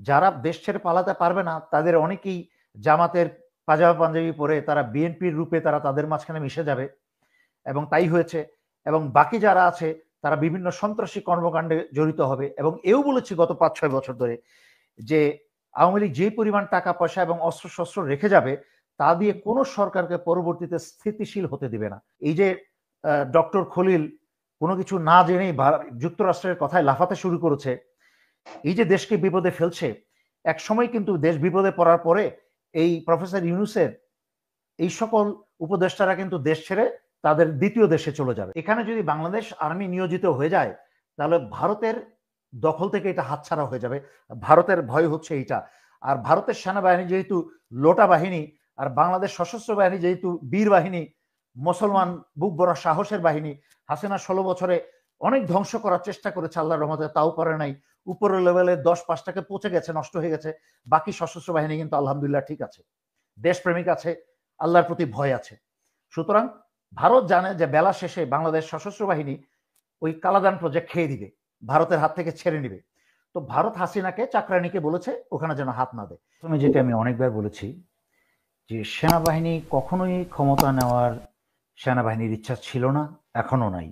যারা দেশ ছেড়ে পালাতে পারবে না তাদের অনেকেই জামাতের পাজামা পাঞ্জাবি পরে তারা বিএনপির রূপে তারা তাদের মাঝখানে মিশে যাবে, এবং তাই হয়েছে। এবং বাকি যারা আছে তারা বিভিন্ন সন্ত্রাসী কর্মকাণ্ডে জড়িত হবে। এবং এও বলেছি গত ৫-৬ বছর ধরে যে আওয়ামী লীগ যে পরিমাণ টাকা পয়সা এবং অস্ত্রশস্ত্র রেখে যাবে তা দিয়ে কোনো সরকারকে পরবর্তীতে স্থিতিশীল হতে দিবে না। এই যে ডক্টর খলিল কোনো কিছু না জেনেই যুক্তরাষ্ট্রের কথায় লাফাতে শুরু করেছে, এই যে দেশকে বিপদে ফেলছে, এক সময় কিন্তু দেশ বিপদে পড়ার পরে এই প্রফেসর ইউনূসের এই সকল উপদেষ্টারা কিন্তু দেশ ছেড়ে তাদের দ্বিতীয় দেশে চলে যাবে। এখানে যদি বাংলাদেশ আর্মি নিয়োজিত হয়ে যায় তাহলে ভারতের দখল থেকে এটা হাতছাড়া হয়ে যাবে। ভারতের ভয় হচ্ছে এইটা। আর ভারতের সেনাবাহিনী যেহেতু লোটা বাহিনী, আর বাংলাদেশ সশস্ত্র বাহিনী যেহেতু বীর বাহিনী, মুসলমান বুক বড় সাহসের বাহিনী, হাসিনা 16 বছরে অনেক ধ্বংস করার চেষ্টা করেছে, আল্লাহর রহমতে তাও পারে নাই। উপরের লেভেলে 10-5টাকে পচে গেছে, নষ্ট হয়ে গেছে। বাকি সশস্ত্র বাহিনী কিন্তু আলহামদুলিল্লাহ ঠিক আছে, দেশপ্রেমিক আছে, আল্লাহর প্রতি ভয় আছে। সুতরাং ভারত জানে যে বেলা শেষে বাংলাদেশ সশস্ত্র বাহিনী ওই কালাদান প্রজেক্ট খেয়ে দিবে, ভারতের হাত থেকে ছেড়ে নিবে। তো ভারত হাসিনাকে, চাকরানিকে বলেছে ওখানে যেন হাত না দেয়। তুমি যেটা আমি অনেকবার বলেছি যে সেনাবাহিনী কখনোই ক্ষমতা নেওয়ার সেনাবাহিনীর ইচ্ছা ছিল না, এখনো নাই।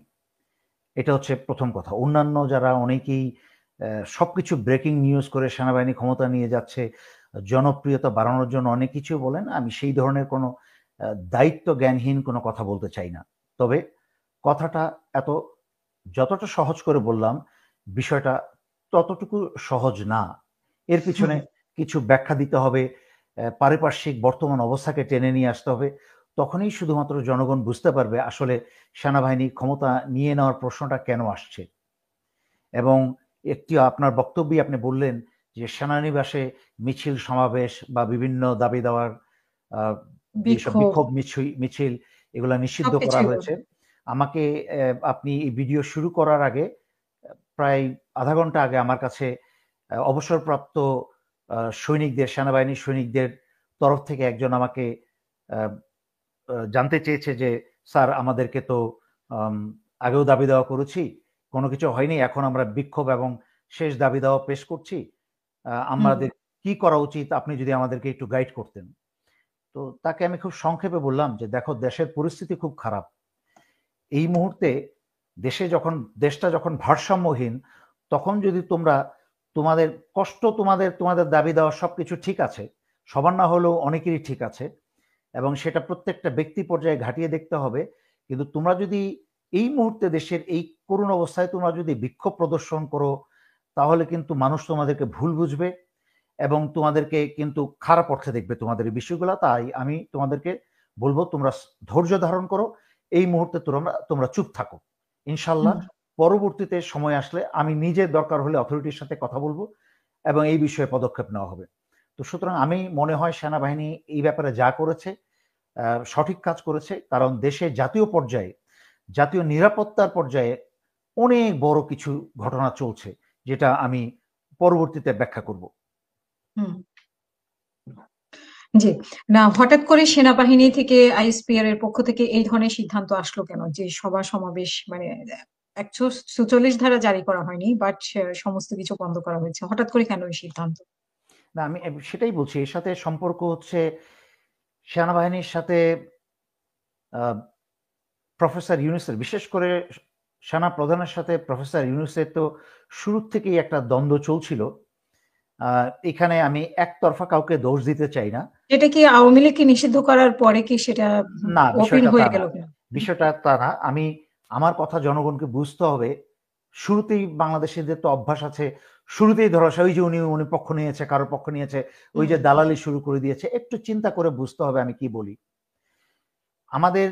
এটা হচ্ছে প্রথম কথা। অন্যান্য যারা অনেকেই সবকিছু ব্রেকিং নিউজ করে সেনাবাহিনী ক্ষমতা নিয়ে যাচ্ছে, জনপ্রিয়তা বাড়ানোর জন্য অনেক কিছু বলেন, আমি সেই ধরনের কোনো দায়িত্ব জ্ঞানহীন কোনো কথা বলতে চাই না। তবে কথাটা যতটা সহজ করে বললাম, বিষয়টা ততটুকু সহজ না। এর পিছনে কিছু ব্যাখ্যা দিতে হবে, পারিপার্শ্বিক বর্তমান অবস্থাকে টেনে নিয়ে আসতে হবে। তখনই শুধুমাত্র জনগণ বুঝতে পারবে আসলে সেনাবাহিনী ক্ষমতা নিয়ে নেওয়ার প্রশ্নটা কেন আসছে। এবং একটি আপনার বক্তব্যে আপনি বললেন যে সেনানিবাসে মিছিল সমাবেশ বা বিভিন্ন দাবি দেওয়ার বিক্ষোভ মিছিল এগুলা নিষিদ্ধ করা হয়েছে। আমাকে আপনি এই ভিডিও শুরু করার আগে প্রায় আধা ঘন্টা আগে আমার কাছে অবসরপ্রাপ্ত সেনাবাহিনীর সৈনিকদের তরফ থেকে একজন আমাকে জানতে চেয়েছে যে স্যার, আমাদেরকে তো আগেও দাবি দেওয়া করেছি, কোনো কিছু হয়নি, এখন আমরা বিক্ষোভ এবং শেষ দাবি দেওয়া পেশ করছি, আমাদের কি করা উচিত, আপনি যদি আমাদেরকে একটু গাইড করতেন। তো তাকে আমি খুব সংক্ষেপে বললাম যে দেখো, দেশের পরিস্থিতি খুব খারাপ এই মুহূর্তে। দেশটা যখন ভারসাম্যহীন, তখন যদি তোমাদের কষ্ট, তোমাদের দাবি দেওয়া সবকিছু ঠিক আছে, সবার না হলেও অনেকেরই ঠিক আছে, এবং সেটা প্রত্যেকটা ব্যক্তি পর্যায়ে ঘাটিয়ে দেখতে হবে। কিন্তু তোমরা যদি এই মুহূর্তে দেশের এই করুণ অবস্থায় তোমরা যদি বিক্ষোভ প্রদর্শন করো, তাহলে কিন্তু মানুষ তোমাদেরকে ভুল বুঝবে এবং তোমাদেরকে কিন্তু খারাপ অর্থে দেখবে তোমাদের এই বিষয়গুলো। তাই আমি তোমাদেরকে বলবো, তোমরা ধৈর্য ধারণ করো, এই মুহূর্তে তোমরা চুপ থাকো। ইনশাল্লাহ পরবর্তীতে সময় আসলে আমি নিজে দরকার হলে অথরিটির সাথে কথা বলবো এবং এই বিষয়ে পদক্ষেপ নেওয়া হবে। তো সুতরাং আমি মনে হয় সেনাবাহিনী এই ব্যাপারে যা করেছে সঠিক কাজ করেছে, কারণ দেশে জাতীয় নিরাপত্তার পর্যায়ে অনেক বড় কিছু ঘটনা চলছে, যেটা আমি পরবর্তীতে ব্যাখ্যা করব। জি, না হঠাৎ করে সেনাবাহিনী থেকে আইএসপিআর এর পক্ষ থেকে এই ধরনের সিদ্ধান্ত আসলো কেন যে সভা সমাবেশ, মানে 144 ধারা জারি করা হয়নি, বাট সমস্ত কিছু বন্ধ করা হয়েছে, হঠাৎ করে কেন এই সিদ্ধান্ত? না, আমি সেটাই বলছি, এর সাথে সম্পর্ক হচ্ছে সেনাবাহিনীর সাথে প্রফেসর ইউনূসের, বিশেষ করে সেনা প্রধানের সাথে প্রফেসর ইউনূসের তো শুরু থেকেই একটা দ্বন্দ্ব চলছিল। এখানে আমি একতরফা কাউকে দোষ দিতে চাই না। এটা কি আওয়ামী লীগকে নিষিদ্ধ করার পরে কি সেটা না, ওপেন হয়ে গেল? বিষয়টা তা না। আমার কথা জনগণকে বুঝতে হবে। শুরুতেই বাংলাদেশিদের তো অভ্যাস আছে, শুরুতেই ধরো ওই যে উনি পক্ষ নিয়েছে, কারোর পক্ষ নিয়েছে, ওই যে দালালি শুরু করে দিয়েছে। একটু চিন্তা করে বুঝতে হবে আমি কি বলি। আমাদের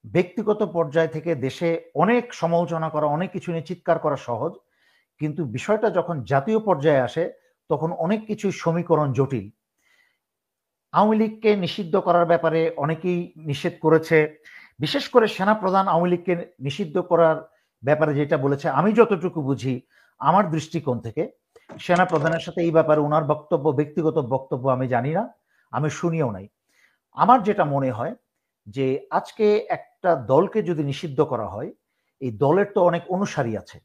ব্যক্তিগত পর্যায় থেকে দেশে অনেক সমালোচনা করা, অনেক কিছু নিয়ে চিৎকার করা সহজ, কিন্তু বিষয়টা যখন জাতীয় পর্যায়ে আসে তখন অনেক কিছু সমীকরণ জটিল। আওয়ামী লীগকে নিষিদ্ধ করার ব্যাপারে অনেকেই নিষেধ করেছে, বিশেষ করে সেনাপ্রধান আওয়ামী লীগকে নিষিদ্ধ করার ব্যাপারে যেটা বলেছে, আমি যতটুকু বুঝি আমার দৃষ্টিকোণ থেকে, সেনাপ্রধানের সাথে এই ব্যাপারে ওনার বক্তব্য, ব্যক্তিগত বক্তব্য আমি জানি না, আমি শুনিও নাই। আমার যেটা মনে হয় যে আজকে একটা দলকে যদি নিষিদ্ধ করা হয়, এই দলের তো অনেক অনুসারী আছে,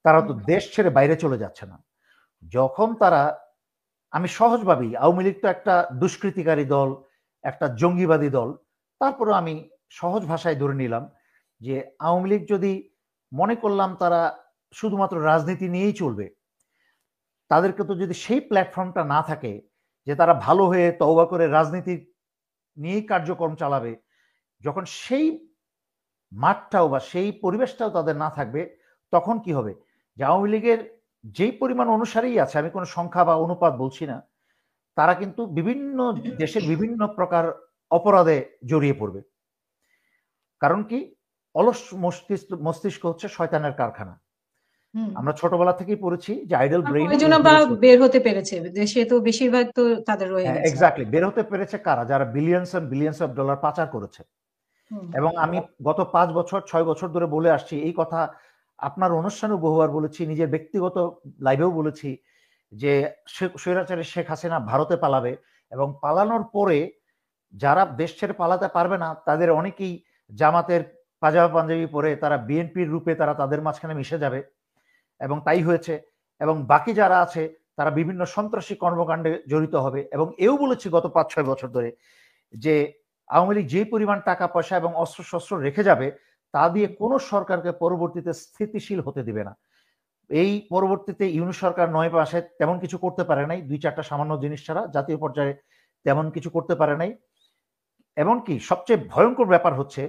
তারা তো দেশ ছেড়ে বাইরে চলে যাচ্ছে না। যখন তারা আমি সহজভাবেই, আওয়ামী লীগ তো একটা দুষ্কৃতিকারী দল, একটা জঙ্গিবাদী দল, তারপরে আমি সহজ ভাষায় ধরে নিলাম যে আওয়ামী লীগ যদি মনে করলাম তারা শুধুমাত্র রাজনীতি নিয়েই চলবে, তাদেরকে তো যদি সেই প্ল্যাটফর্মটা না থাকে যে তারা ভালো হয়ে তওবা করে রাজনীতি নিয়েই কার্যক্রম চালাবে, যখন সেই মাঠটাও বা সেই পরিবেশটাও তাদের না থাকবে, তখন কি হবে? যে আওয়ামী লীগের যেই পরিমাণ অনুসারী আছে, আমি কোনো সংখ্যা বা অনুপাত বলছি না, তারা কিন্তু বিভিন্ন দেশের বিভিন্ন প্রকার অপরাধে জড়িয়ে পড়বে। কারণ কি? অলস মস্তিষ্ক হচ্ছে শয়তানের কারখানা। আমরা ছোটবেলা থেকেই পড়েছি যে আইডল ব্রেইন ইজ কয়জন বা বের হতে পেরেছে? দেশে তো বেশিরভাগ তো তাদের রয়ে গেছে। এক্স্যাক্টলি, বের হতে পেরেছে কারা? যারা billions and billions of dollar পাচার করেছে। এবং আমি গত 5 বছর 6 বছর ধরে বলে আসছি এই কথা, আপনার অনুষ্ঠানেও বহুবার বলেছি, নিজের ব্যক্তিগত লাইভেও বলেছি যে স্বৈরাচারী শেখ হাসিনা ভারতে পালাবে, এবং পালানোর পরে যারা দেশ ছেড়ে পালাতে পারবে না তাদের অনেকেই জামাতের পাজামা পাঞ্জাবি পরে তারা বিএনপির রূপে তারা তাদের মাঝখানে মিশে যাবে, এবং তাই হয়েছে। এবং বাকি যারা আছে তারা বিভিন্ন সন্ত্রাসী কর্মকাণ্ডে জড়িত হবে। এবং এও বলেছি গত 5-6 বছর ধরে যে আওয়ামী লীগ যে পরিমাণ টাকা পয়সা এবং অস্ত্রশস্ত্র রেখে যাবে, তা দিয়ে কোনো সরকারকে পরবর্তীতে স্থিতিশীল হতে দিবে না। এই পরবর্তীতে ইউনূস সরকার 9 মাসে তেমন কিছু করতে পারে নাই, 2-4টা সামান্য জিনিস ছাড়া জাতীয় পর্যায়ে তেমন কিছু করতে পারে নাই। এমনকি সবচেয়ে ভয়ঙ্কর ব্যাপার হচ্ছে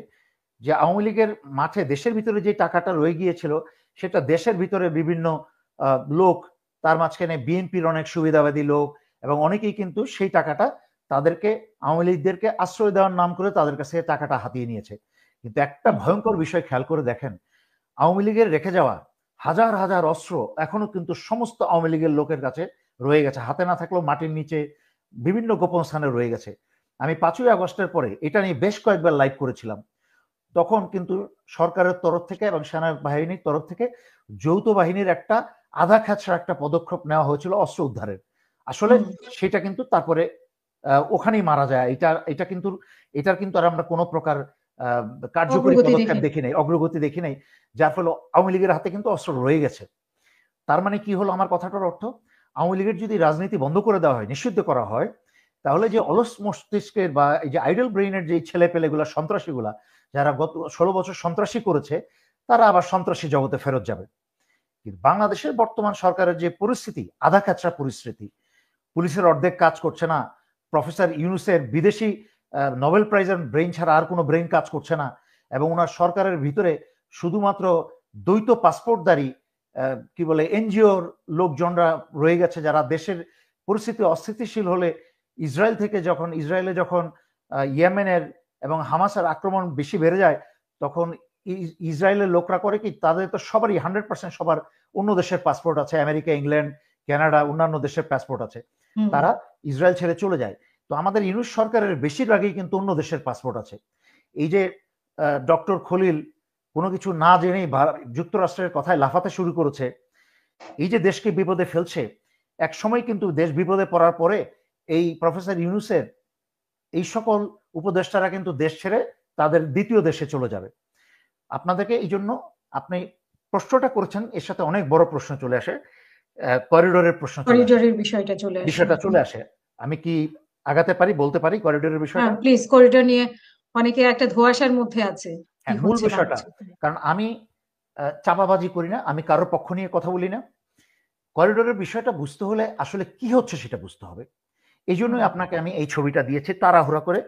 যে আওয়ামী লীগের মাঠে দেশের ভিতরে যে টাকাটা রয়ে গিয়েছিল, সেটা দেশের ভিতরে বিভিন্ন লোক, তার মাঝখানে বিএনপির অনেক সুবিধাবাদী লোক এবং অনেকেই কিন্তু সেই টাকাটা তাদেরকে, আওয়ামী লীগদেরকে আশ্রয় দেওয়ার নাম করে তাদের কাছে টাকাটা হাতিয়ে নিয়েছে। কিন্তু একটা ভয়ঙ্কর বিষয় খেয়াল করে দেখেন, আওয়ামী লীগের রেখে যাওয়া হাজার হাজার অস্ত্র এখনো কিন্তু সমস্ত আওয়ামী লীগের লোকের কাছে রয়ে গেছে, হাতে না থাকলেও মাটির নিচে বিভিন্ন গোপন স্থানে রয়ে গেছে। আমি 5ই আগস্টের পরে এটা নিয়ে বেশ কয়েকবার লাইভ করেছিলাম। তখন কিন্তু সরকারের তরফ থেকে এবং সেনাবাহিনীর তরফ থেকে যৌথ বাহিনীর একটা আধা খেঁচড়া একটা পদক্ষেপ নেওয়া হয়েছিল অস্ত্র উদ্ধারের। আসলে সেটা কিন্তু তারপরে ওখানেই মারা যায়। এটা কিন্তু এটার কিন্তু আর আমরা কোনো প্রকার কার্যকরী পদক্ষেপ দেখি নাই, অগ্রগতি দেখি নাই, যার ফলে আওয়ামী লীগের হাতে কিন্তু অস্ত্র রয়ে গেছে। তার মানে কি হলো আমার কথাটার অর্থ? আওয়ামী লীগের যদি রাজনীতি বন্ধ করে দেওয়া হয়, নিষিদ্ধ করা হয়, তাহলে যে অলস মস্তিষ্কের বা এই যে আইডল ব্রেইনের যে ছেলে পেলেগুলা, সন্ত্রাসীগুলা, যারা গত 16 বছর সন্ত্রাসী করেছে, তারা আবার সন্ত্রাসী জগতে ফেরত যাবে। কিন্তু বাংলাদেশের বর্তমান সরকারের যে পরিস্থিতি, আধা কাঁচরা পরিস্থিতি, পুলিশের অর্ধেক কাজ করছে না, প্রফেসর ইউনূসের বিদেশি নোবেল প্রাইজের ব্রেইন ছাড়া আর কোনো ব্রেইন কাজ করছে না, এবং ওনার সরকারের ভিতরে শুধুমাত্র দ্বৈত পাসপোর্টধারী কি বলে এনজিওর লোকজনরা রয়ে গেছে, যারা দেশের পরিস্থিতি অস্থিতিশীল হলে ইসরায়েলে যখন ইয়েমেনের এবং হামাসের আক্রমণ বেশি বেড়ে যায়, তখন ইসরায়েলের লোকরা করে কি, তাদের তো সবারই 100% সবার অন্য দেশের পাসপোর্ট আছে, আমেরিকা, ইংল্যান্ড, কানাডা, অন্যান্য দেশের পাসপোর্ট আছে, তারা ইসরায়েল ছেড়ে চলে যায়। তো আমাদের ইউনূস সরকারের বেশিরভাগই কিন্তু অন্য দেশের পাসপোর্ট আছে। এই যে ডক্টর খলিল কোনো কিছু না জেনেই যুক্তরাষ্ট্রের কথায় লাফাতে শুরু করেছে, এই যে দেশকে বিপদে ফেলছে, এক সময় কিন্তু দেশ বিপদে পড়ার পরে এই প্রফেসর ইউনূসের এই সকল উপদেষ্টারা কিন্তু দেশ ছেড়ে তাদের দ্বিতীয় দেশে চলে যাবে। আপনাদেরকে এই জন্য, আপনি প্রশ্নটা করেছেন, এর সাথে অনেক বড় প্রশ্ন চলে আসে, করিডোরের প্রশ্ন, করিডোরের বিষয়টা চলে আসে। আমি কি আগাতে পারি, বলতে পারি করিডোরের বিষয়টা? হ্যাঁ প্লিজ, করিডোর নিয়ে অনেকে একটা ধোঁয়াশার মধ্যে আছে। মূল বিষয়টা, কারণ আমি চাপাবাজি করি না, আমি কারোর পক্ষ নিয়ে কথা বলি না। করিডোরের বিষয়টা বুঝতে হলে আসলে কি হচ্ছে সেটা বুঝতে হবে। এই জন্যই আপনাকে আমি এই ছবিটা দিয়েছি তাড়াহুড়া করে,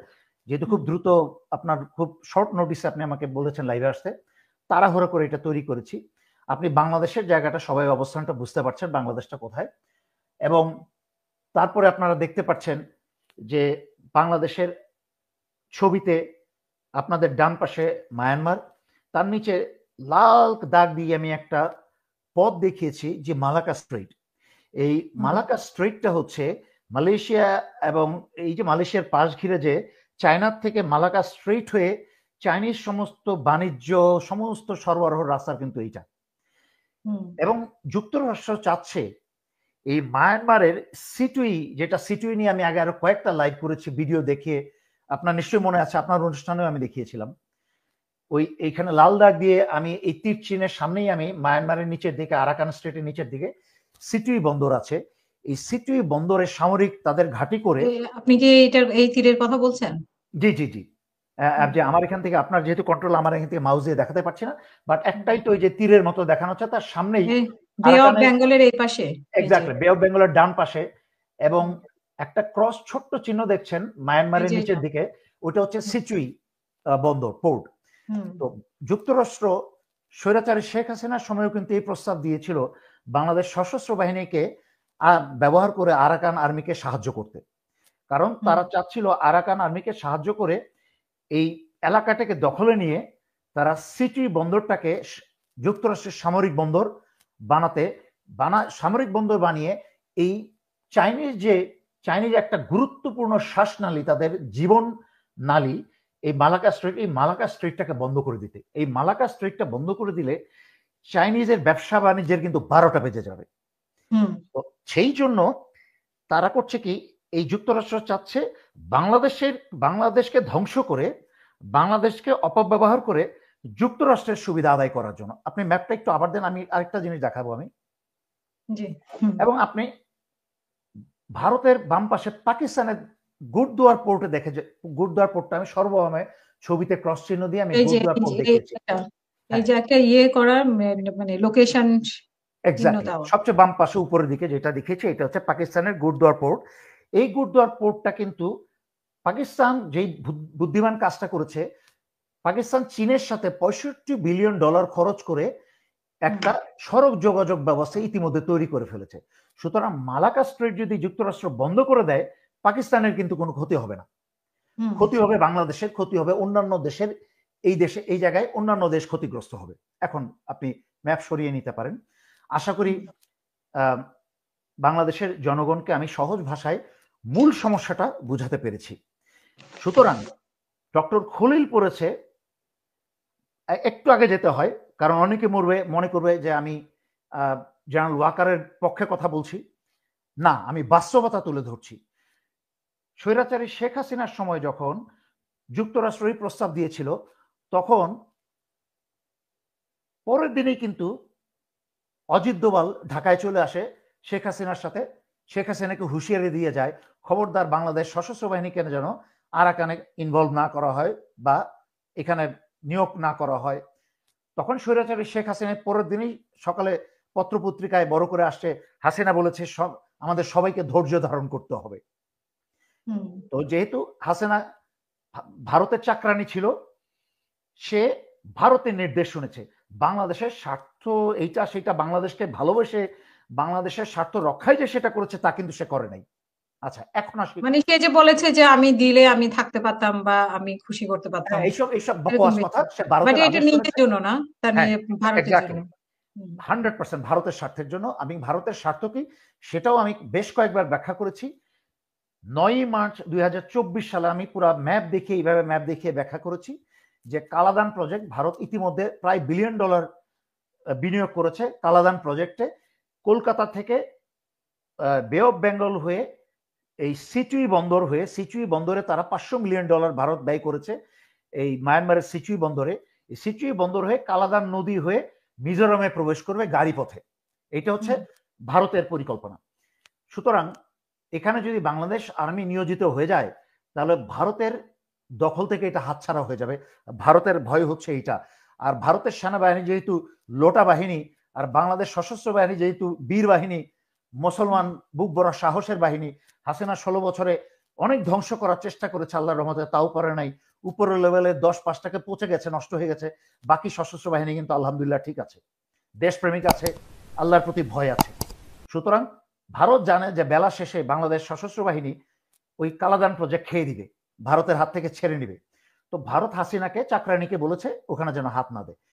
যেহেতু খুব দ্রুত, আপনার খুব শর্ট নোটিসে আপনি আমাকে বলেছেন লাইভে আসতে, তাড়াহুড়া করে এটা তৈরি করেছি। আপনি বাংলাদেশের জায়গাটা, সবাই অবস্থানটা বুঝতে পারছেন, বাংলাদেশটা কোথায়। এবং তারপরে আপনারা দেখতে পাচ্ছেন যে বাংলাদেশের ছবিতে আপনাদের ডান পাশে মায়ানমার, তার নিচে লাল দাগ দিয়ে আমি একটা পথ দেখিয়েছি যে মালাক্কা স্ট্রেইট। এই মালাক্কা স্ট্রেইটটা হচ্ছে মালয়েশিয়া, এবং এই যে মালয়েশিয়ার পাশ ঘিরে যে চায়নার থেকে মালাক্কা স্ট্রেইট হয়ে চাইনিজ সমস্ত বাণিজ্য, সমস্ত সরবরাহ রাস্তা কিন্তু এইটা। এবং যুক্তরাষ্ট্র চাচ্ছে এই মায়ানমারের সিটুই, যেটা সিটুই নিয়ে আমি আগে আরো কয়েকটা লাইভ করেছি, ভিডিও দেখিয়ে, আপনার নিশ্চয়ই মনে আছে, আপনার অনুষ্ঠানেও আমি দেখিয়েছিলাম। এইখানে লাল দাগ দিয়ে আমি এই তীর চিহ্নের সামনেই আমি মায়ানমারের নিচের দিকে, আরাকান স্টেটের নিচের দিকে সিটুই বন্দর আছে। এই সিটুই বন্দরে সামরিক তাদের ঘাঁটি করে। আপনি কি এই তীরের কথা বলছেন? জি জি জি। যে আমার এখান থেকে, আপনার যেহেতু কন্ট্রোল, আমার এখান থেকে মাউস দিয়ে দেখাতে পারছি না, বাট একটাই তো ওই যে তীরের মতো দেখানো হচ্ছে, তার সামনেই বে অফ আরাকানের, বেঙ্গলের এই পাশে, এক্স্যাক্টলি বে অফ বেঙ্গলের ডান পাশে, এবং একটা ক্রস ছোট্ট চিহ্ন দেখছেন মায়ানমারের নিচের দিকে, ওটা হচ্ছে সিচুই বন্দর পোর্ট। তো যুক্তরাষ্ট্র স্বৈরাচারী শেখ হাসিনার সময়ও কিন্তু এই প্রস্তাব দিয়েছিল বাংলাদেশ সশস্ত্র বাহিনীকে ব্যবহার করে আরাকান আর্মিকে সাহায্য করতে, কারণ তারা চাচ্ছিল আরাকান আর্মিকে সাহায্য করে এই এলাকাটাকে দখলে নিয়ে তারা সিটি বন্দরটাকে যুক্তরাষ্ট্রের সামরিক বন্দর বানাতে, সামরিক বন্দর বানিয়ে এই চাইনিজ একটা গুরুত্বপূর্ণ শ্বাসনালী, তাদের জীবন নালী, এই মালাকা স্ট্রিটটাকে বন্ধ করে দিতে। এই মালাকা স্ট্রিটটা বন্ধ করে দিলে চাইনিজের ব্যবসা বাণিজ্যের কিন্তু 12টা বেজে যাবে। তো সেই জন্য তারা করছে কি, এই যুক্তরাষ্ট্র চাচ্ছে বাংলাদেশকে ধ্বংস করে, বাংলাদেশকে অপব্যবহার করে যুক্তরাষ্ট্রের সুবিধা আদায় করার জন্য। আপনি ম্যাপটা একটু আবার দেন, আমি আরেকটা জিনিস দেখাবো আমি। এবং আপনি ভারতের বাম পাশে পাকিস্তানের গুরুদুয়ার পোর্টে দেখে, যে গুরুদুয়ার পোর্টটা আমি সর্বভাবে ছবিতে ক্রস চিহ্ন দিয়ে আমি গুরুদুয়ার পোর্ট দেখিয়েছি। এই যে একটা করা মানে লোকেশন এক্স্যাক্টলি সবচেয়ে বাম পাশে উপরের দিকে যেটা দেখিয়েছি, এটা হচ্ছে পাকিস্তানের গুরুদুয়ার পোর্ট। এই গুরুদুয়ার পোর্টটা কিন্তু পাকিস্তান যেই বুদ্ধিমান কাজটা করেছে, পাকিস্তান চীনের সাথে $65 বিলিয়ন খরচ করে একটা সড়ক যোগাযোগ ব্যবস্থা ইতিমধ্যে তৈরি করে ফেলেছে। সুতরাং মালাকা স্ট্রিট যদি যুক্তরাষ্ট্র বন্ধ করে দেয়, পাকিস্তানের কিন্তু কোনো ক্ষতি হবে না, ক্ষতি হবে বাংলাদেশের, ক্ষতি হবে অন্যান্য দেশের। এই জায়গায় অন্যান্য দেশ ক্ষতিগ্রস্ত হবে। এখন আপনি ম্যাপ সরিয়ে নিতে পারেন। আশা করি বাংলাদেশের জনগণকে আমি সহজ ভাষায় মূল সমস্যাটা বুঝাতে পেরেছি। সুতরাং ডক্টর খলিল পড়েছে, একটু আগে যেতে হয়, কারণ অনেকে মনে করবে যে আমি জেনারেল ওয়াকারের পক্ষে কথা বলছি। না, আমি বাস্তবতা তুলে ধরছি। স্বৈরাচারী শেখ হাসিনার সময় যখন যুক্তরাষ্ট্র প্রস্তাব দিয়েছিল, তখন পরের দিনেই কিন্তু অজিত দোভাল ঢাকায় চলে আসে শেখ হাসিনার সাথে। শেখ হাসিনাকে হুঁশিয়ারি দিয়ে যায়, খবরদার বাংলাদেশ সশস্ত্র বাহিনীকে যেন আরাকানে ইনভলভ না করা হয় বা এখানে নিয়োগ না করা হয়। তখন স্বৈরাচারী শেখ হাসিনা পরের দিনই সকালে পত্রপত্রিকায় বড় করে আসছে, হাসিনা বলেছে আমাদের সবাইকে ধৈর্য ধারণ করতে হবে। তো যেহেতু হাসিনা ভারতের চাকরানি ছিল, সে ভারতের নির্দেশ শুনেছে। বাংলাদেশের স্বার্থ এইটা সেটা, বাংলাদেশকে ভালোবেসে বাংলাদেশের স্বার্থ রক্ষায় যে সেটা করেছে তা কিন্তু সে করে নাই। আচ্ছা, এখন আসি, মানে সে যে বলেছে যে আমি দিলে আমি থাকতে পারতাম বা আমি খুশি করতে পারতাম, এইসব বকওয়াস কথা। সে ভারতের আদেশ নিজের জন্য না, তার ভারতের জন্য, 100% ভারতের স্বার্থের জন্য। আমি ভারতের স্বার্থ কি সেটাও আমি বেশ কয়েকবার ব্যাখ্যা করেছি। 9 মার্চ 2024 সালে আমি পুরো ম্যাপ দেখিয়ে, এইভাবে ম্যাপ দেখিয়ে ব্যাখ্যা করেছি যে কালাদান প্রজেক্ট, ভারত ইতিমধ্যে প্রায় $1 বিলিয়ন বিনিয়োগ করেছে কালাদান প্রজেক্টে। কলকাতা থেকে বে অফ বেঙ্গল হয়ে এই সিচুই বন্দরে তারা $500 মিলিয়ন ভারত ব্যয় করেছে এই মায়ানমারের সিচুই বন্দরে। এই সিচুই বন্দর হয়ে কালাদান নদী হয়ে মিজোরামে প্রবেশ করবে গাড়ি পথে। এটা হচ্ছে ভারতের পরিকল্পনা। সুতরাং এখানে যদি বাংলাদেশ আর্মি নিয়োজিত হয়ে যায়, তাহলে ভারতের দখল থেকে এটা হাতছাড়া হয়ে যাবে। ভারতের ভয় হচ্ছে এইটা। আর ভারতের সেনাবাহিনী যেহেতু লোটা বাহিনী, আর বাংলাদেশ সশস্ত্র বাহিনী যেহেতু বীর বাহিনী, মুসলমান বুক বড় সাহসের বাহিনী। হাসিনা 16 বছরে অনেক ধ্বংস করার চেষ্টা করেছে, আল্লাহর রহমতে তাও পারে নাই। উপরের লেভেলে 10-5টাকে পচে গেছে, নষ্ট হয়ে গেছে। বাকি সশস্ত্র বাহিনী কিন্তু আলহামদুলিল্লাহ ঠিক আছে, দেশপ্রেমিক আছে, আল্লাহর প্রতি ভয় আছে। সুতরাং ভারত জানে যে বেলা শেষে বাংলাদেশ সশস্ত্র বাহিনী ওই কালাদান প্রজেক্ট খেয়ে দিবে, ভারতের হাত থেকে ছেড়ে নিবে। তো ভারত হাসিনাকে চাকরানিকে বলেছে ওখানে যেন হাত না দেয়।